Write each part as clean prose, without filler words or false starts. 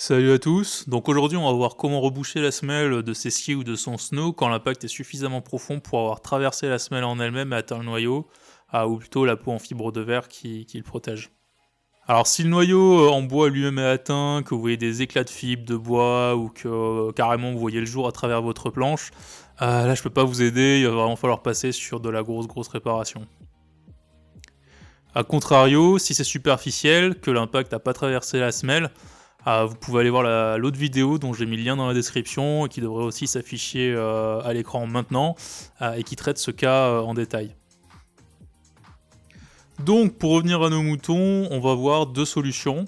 Salut à tous, donc aujourd'hui on va voir comment reboucher la semelle de ses skis ou de son snow quand l'impact est suffisamment profond pour avoir traversé la semelle en elle-même et atteint le noyau, ou plutôt la peau en fibre de verre qui le protège. Alors si le noyau en bois lui-même est atteint, que vous voyez des éclats de fibres de bois ou que carrément vous voyez le jour à travers votre planche, là je peux pas vous aider, il va vraiment falloir passer sur de la grosse réparation. A contrario, si c'est superficiel, que l'impact n'a pas traversé la semelle, vous pouvez aller voir l'autre vidéo dont j'ai mis le lien dans la description et qui devrait aussi s'afficher à l'écran maintenant et qui traite ce cas en détail. Donc pour revenir à nos moutons, on va voir deux solutions.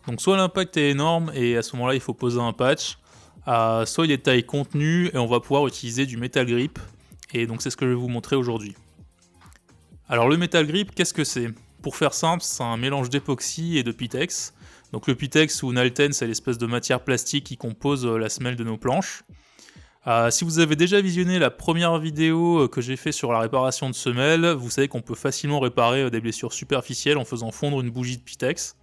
Donc soit l'impact est énorme et à ce moment-là il faut poser un patch, soit il est de taille contenue et on va pouvoir utiliser du metal grip. Et donc c'est ce que je vais vous montrer aujourd'hui. Alors le metal grip, qu'est-ce que c'est? Pour faire simple, c'est un mélange d'époxy et de Pitex. Donc le Pitex ou Nalten, c'est l'espèce de matière plastique qui compose la semelle de nos planches. Si vous avez déjà visionné la première vidéo que j'ai fait sur la réparation de semelles, vous savez qu'on peut facilement réparer des blessures superficielles en faisant fondre une bougie de Pitex.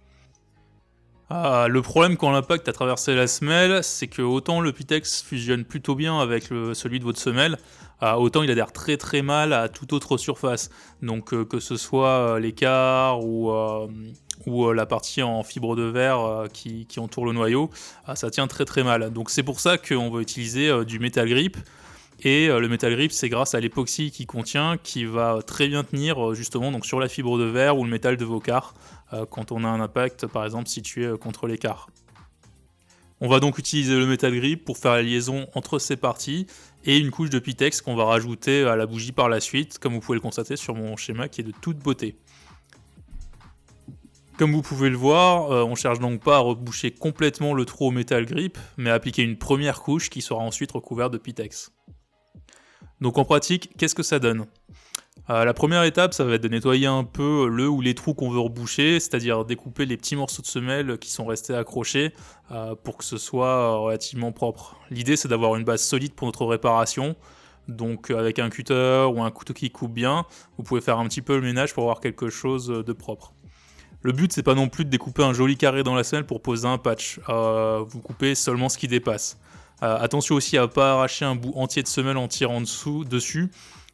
Le problème quand l'impact a traversé la semelle, c'est que autant le Pitex fusionne plutôt bien avec celui de votre semelle, autant il adhère très mal à toute autre surface. Donc que ce soit l'écart ou la partie en fibre de verre qui entoure le noyau, ça tient très mal. Donc c'est pour ça qu'on va utiliser du metal grip. Et le metal grip, c'est grâce à l'époxy qui contient, qui va très bien tenir justement donc sur la fibre de verre ou le métal de vos quarts quand on a un impact par exemple situé contre l'écart. On va donc utiliser le metal grip pour faire la liaison entre ces parties et une couche de Pitex qu'on va rajouter à la bougie par la suite, comme vous pouvez le constater sur mon schéma qui est de toute beauté. Comme vous pouvez le voir, on cherche donc pas à reboucher complètement le trou au metal grip, mais à appliquer une première couche qui sera ensuite recouverte de Pitex. Donc en pratique, qu'est-ce que ça donne? La première étape, ça va être de nettoyer un peu le ou les trous qu'on veut reboucher, c'est-à-dire découper les petits morceaux de semelle qui sont restés accrochés pour que ce soit relativement propre. L'idée, c'est d'avoir une base solide pour notre réparation, donc avec un cutter ou un couteau qui coupe bien, vous pouvez faire un petit peu le ménage pour avoir quelque chose de propre. Le but, c'est pas non plus de découper un joli carré dans la semelle pour poser un patch, vous coupez seulement ce qui dépasse. Attention aussi à ne pas arracher un bout entier de semelle en tirant dessus,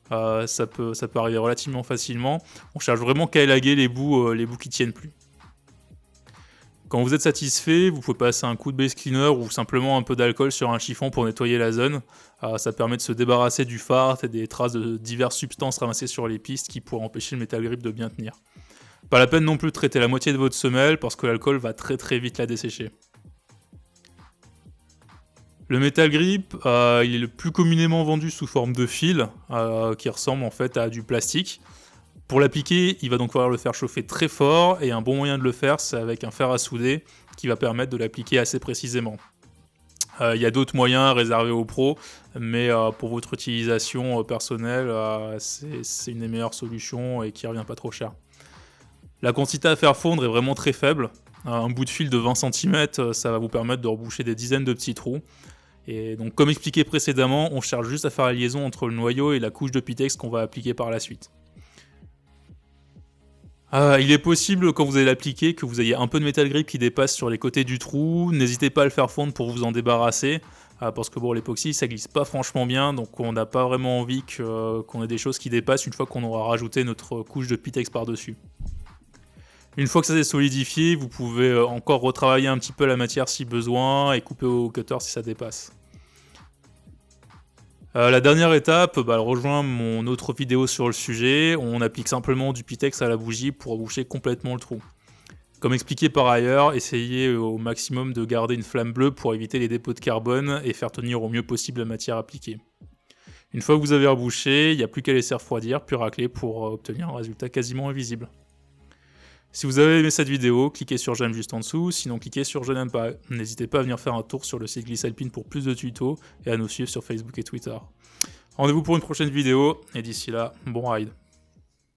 ça peut arriver relativement facilement. On cherche vraiment qu'à élaguer les bouts qui tiennent plus. Quand vous êtes satisfait, vous pouvez passer un coup de base cleaner ou simplement un peu d'alcool sur un chiffon pour nettoyer la zone. Ça permet de se débarrasser du fard et des traces de diverses substances ramassées sur les pistes qui pourraient empêcher le metal grip de bien tenir. Pas la peine non plus de traiter la moitié de votre semelle parce que l'alcool va très vite la dessécher. Le metal grip, il est le plus communément vendu sous forme de fil, qui ressemble en fait à du plastique. Pour l'appliquer, il va donc falloir le faire chauffer très fort, et un bon moyen de le faire, c'est avec un fer à souder, qui va permettre de l'appliquer assez précisément. Il y a d'autres moyens réservés aux pros, mais pour votre utilisation personnelle, c'est une des meilleures solutions et qui revient pas trop cher. La quantité à faire fondre est vraiment très faible. Un bout de fil de 20 cm, ça va vous permettre de reboucher des dizaines de petits trous. Et donc comme expliqué précédemment, on cherche juste à faire la liaison entre le noyau et la couche de Pitex qu'on va appliquer par la suite. Il est possible quand vous allez l'appliquer que vous ayez un peu de metal grip qui dépasse sur les côtés du trou. N'hésitez pas à le faire fondre pour vous en débarrasser. Parce que bon, l'époxy ça glisse pas franchement bien, donc on n'a pas vraiment envie qu'on ait des choses qui dépassent une fois qu'on aura rajouté notre couche de Pitex par dessus. Une fois que ça s'est solidifié, vous pouvez encore retravailler un petit peu la matière si besoin et couper au cutter si ça dépasse. La dernière étape, elle rejoint mon autre vidéo sur le sujet. On applique simplement du Pitex à la bougie pour reboucher complètement le trou. Comme expliqué par ailleurs, essayez au maximum de garder une flamme bleue pour éviter les dépôts de carbone et faire tenir au mieux possible la matière appliquée. Une fois que vous avez rebouché, il n'y a plus qu'à laisser refroidir puis racler pour obtenir un résultat quasiment invisible. Si vous avez aimé cette vidéo, cliquez sur j'aime juste en dessous, sinon cliquez sur je n'aime pas. N'hésitez pas à venir faire un tour sur le site Glissalpine pour plus de tutos et à nous suivre sur Facebook et Twitter. Rendez-vous pour une prochaine vidéo, et d'ici là, bon ride.